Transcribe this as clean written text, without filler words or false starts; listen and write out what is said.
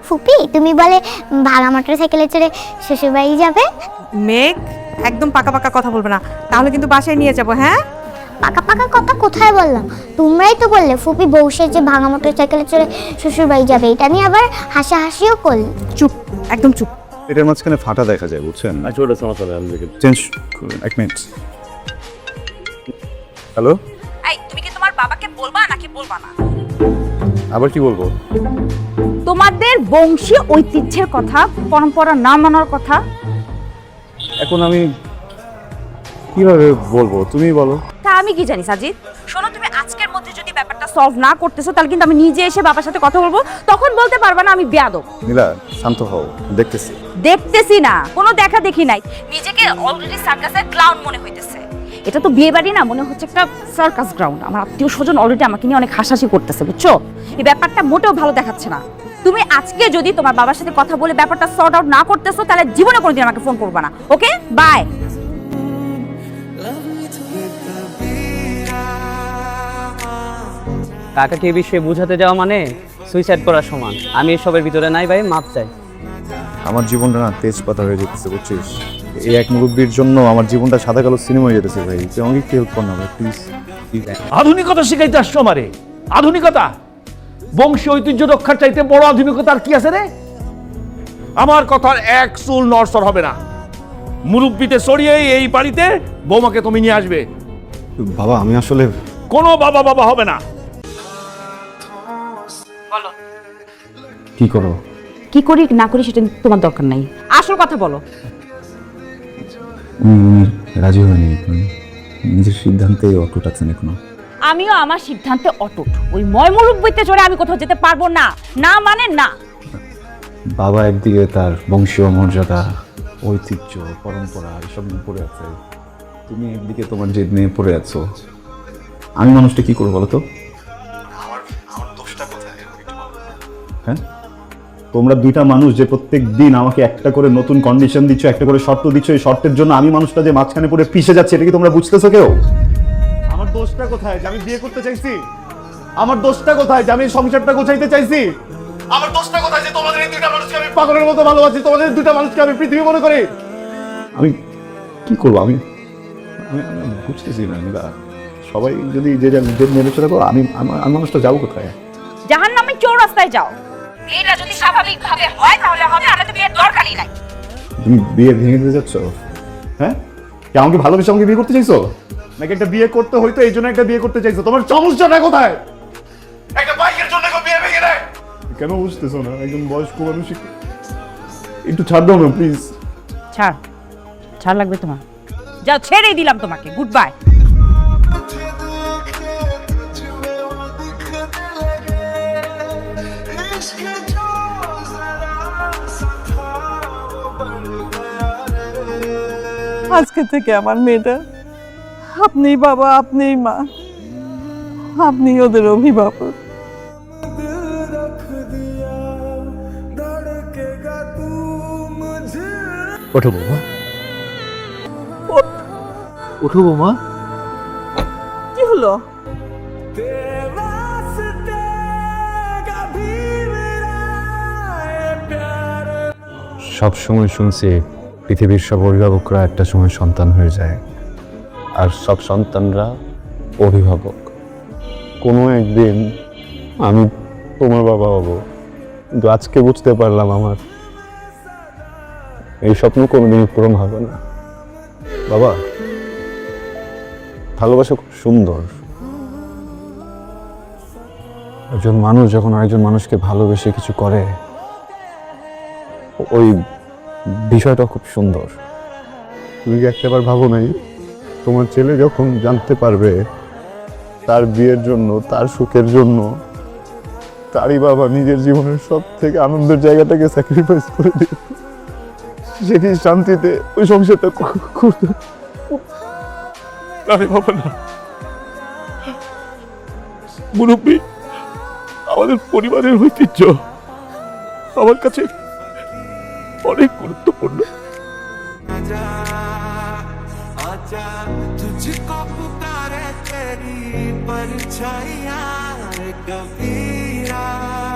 ফুপি তুমি বলে ভাড়া মোটরসাইকেলে চড়ে শ্বশুরবাড়ি যাবে? মেঘ, একদম পাকা পাকা কথা বলবে না, তাহলে কিন্তু বাসায় নিয়ে যাবো। হ্যাঁ, পাকা পাকা কথা কোথায় বললাম? তোমরাই তো বললে ফুপি বউ সেজে ভাঙা মোটরসাইকেলে চড়ে শ্বশুরবাড়ি যাবে, এটা নিয়ে আবার হাসাহাসিও করলে। চুপ, একদম চুপ। এটার মাঝখানে ফাটা দেখা যায়, বুঝছেন? আচ্ছা, ওটা সমস্যা নেই, আমি দেখে চেঞ্জ করুন, এক মিনিট। হ্যালো, এই তুমি কি তোমার বাবাকে বলবা নাকি বলবা না? আবার কি বলবো? তোমাদের বংশীয় ঐতিহ্যের কথা, পরম্পরা না মানার কথা। এখন আমি কিভাবে বলবো, তুমি বলো। তা আমি কি জানি সাজিদ? শোনো, তুমি আজকের মধ্যে যদি ব্যাপারটা সলভ না করতেছো তাহলে কিন্তু আমি নিজে এসে বাবার সাথে কথা বলবো, তখন বলতে পারবা না আমি বেয়াদব। নীলা, শান্ত হও, দেখতেছি। দেখতেছি না, কোনো দেখা দেখি নাই, নিজেকে অলরেডি সার্কাসের ক্লাউন মনে হইতেছে। এটা তো বিয়ে বাড়ি না, মনে হচ্ছে একটা সার্কাস গ্রাউন্ড। আমার আত্মীয় স্বজন অলরেডি আমাকে নিয়ে অনেক হাসাহাসি করতেছে, বুঝছো? এই ব্যাপারটা মোটেও ভালো দেখাচ্ছে না। তুমি আজকে যদি তোমার বাবার সাথে কথা বলে ব্যাপারটা সর্ট আউট না করতেছো তাহলে জীবনে কোনোদিন আমাকে ফোন করবে না। ওকে, বাই। কাকাকে এই বিষয়ে বুঝাতে যাওয়া মানে সুইসাইড করার সমান। আমি এসবের ভিতরে নাই ভাই, মাপ চাই। আমার জীবনটা না তেজপাতা হয়ে যেতেছে, বুঝছিস? এই এক মুরব্বীর জন্য আমার জীবনটা সাদা কালো সিনেমা হয়ে যেতেছে ভাই। তুই আমাকে একটু হেল্প কর না ভাই, প্লিজ। আধুনিকতা শিখাইতে আসছো আমারে? আধুনিকতা? বংশীয় ঐতিহ্য রক্ষার চাইতে বড় আধুনিকতা আর কি আছে রে? আমার কথার এক চুল নড়চড় হবে না। মুরব্বিতে সরিয়ে এই বাড়িতে বৌমাকে তুমি নিয়ে আসবে। বাবা, আমি আসলে কোনো বাবা বাবা হবে না। বলো কি করো? কি করি না করি সেটা তোমার দরকার নাই, আসল কথা বলো। রাজি হয়নি, নিজের সিদ্ধান্তে অটুট আছেন এখনো। আমিও আমার সিদ্ধান্তে অটুট। ওই ময়মরূপবইতে চড়ে আমি কোথাও যেতে পারবো না, না মানে না। বাবা একদিকে তার বংশীয় মর্যাদা, ঐতিহ্য, পরম্পরা এসব নিয়ে পড়ে আছে, তুমি একদিকে তোমার জেদ নিয়ে পড়ে আছো। আমি মানুষটা কি করবো বলো তো? আমার দোষটা কোথায়? হ্যাঁ, তোমরা দুইটা মানুষ যে প্রত্যেক দিন আমাকে একটা করে নতুন কন্ডিশন দিচ্ছ, একটা করে শর্ত দিচ্ছ, এই শর্তের জন্য আমি মানুষটা যে মাঝখানে পড়ে পিষে যাচ্ছে, এটা কি তোমরা বুঝতেছো কেউ? আমার দোষটা কোথায় যে আমি বিয়ে করতে চাইছি? আমার দোষটা কোথায় যে আমি সংসারটা গোছাইতে চাইছি? আমার দোষটা কোথায় যে তোমাদের এই দুইটা মানুষকে আমি পাগলের মতো ভালোবাসি, তোমাদের দুইটা মানুষকে আমি পৃথিবী মনে করি? আমি কি করবো? আমি আমি আমি বুঝতেছি না নীলা। সবাই যদি যে মেনে চলে করো, আমি মানুষটা যাবো কোথায়? জাহান্নামে চৌরাস্তায় যাও। এটা যদি স্বাভাবিকভাবে হয় তাহলে হবে, আর তো বিয়ের দরকারই নাই। তুমি বিয়ে ভেঙে দিতে যাচ্ছ? হ্যাঁ, কি আমাকে ভালোবেসে আমাকে বিয়ে করতে চাইছো, নাকি একটা বিয়ে করতে হইতো এই জন্য একটা বিয়ে করতে চাইছো? তোমার সমস্যাটা কোথায়? একটা বাইকের জন্য বিয়ে ভেঙে দেয় কেন? বুঝতেছো না? একজন বয়স্ক মানুষ একটু ছাড় দাও না প্লিজ। ছাড়, ছাড় লাগবে তোমার? যাও, ছেড়েই দিলাম তোমাকে, গুড বাই। আজকে থেকে আমার মেয়েটা আপনিই বাবা, আপনিই মা, আপনি ওদের অভিভাবক। ওঠো বৌমা, ওঠো বৌমা। কি হলো? সব সময় শুনছি পৃথিবীর সব অভিভাবকরা একটা সময় সন্তান হয়ে যায়, আর সব সন্তানরা অভিভাবক। কোনো একদিন আমি তোমার বাবা হব, কিন্তু আজকে বুঝতে পারলাম আমার এই স্বপ্ন কোনোদিনই পূরণ হবে না। বাবা, ভালোবাসা খুব সুন্দর। একজন মানুষ যখন আরেকজন মানুষকে ভালোবেসে কিছু করে, ওই বিষয়টা খুব সুন্দর। তুমি কি একটাবার ভাবো নাই, তোমার ছেলে যখন জানতে পারবে তার বিয়ের জন্য, তার সুখের জন্য তারই বাবা নিজের জীবনের সব থেকে আনন্দের জায়গাটাকে স্যাক্রিফাইস করে দিয়ে সেটি শান্তিতে ওই সংসারটা করতে? আরে বাবা না, মুরব্বী, আমাদের পরিবারের ঐতিহ্য আমার কাছে অনেক গুরুত্বপূর্ণ। तुझको पुकारे तेरी परछाइयां कबीरा।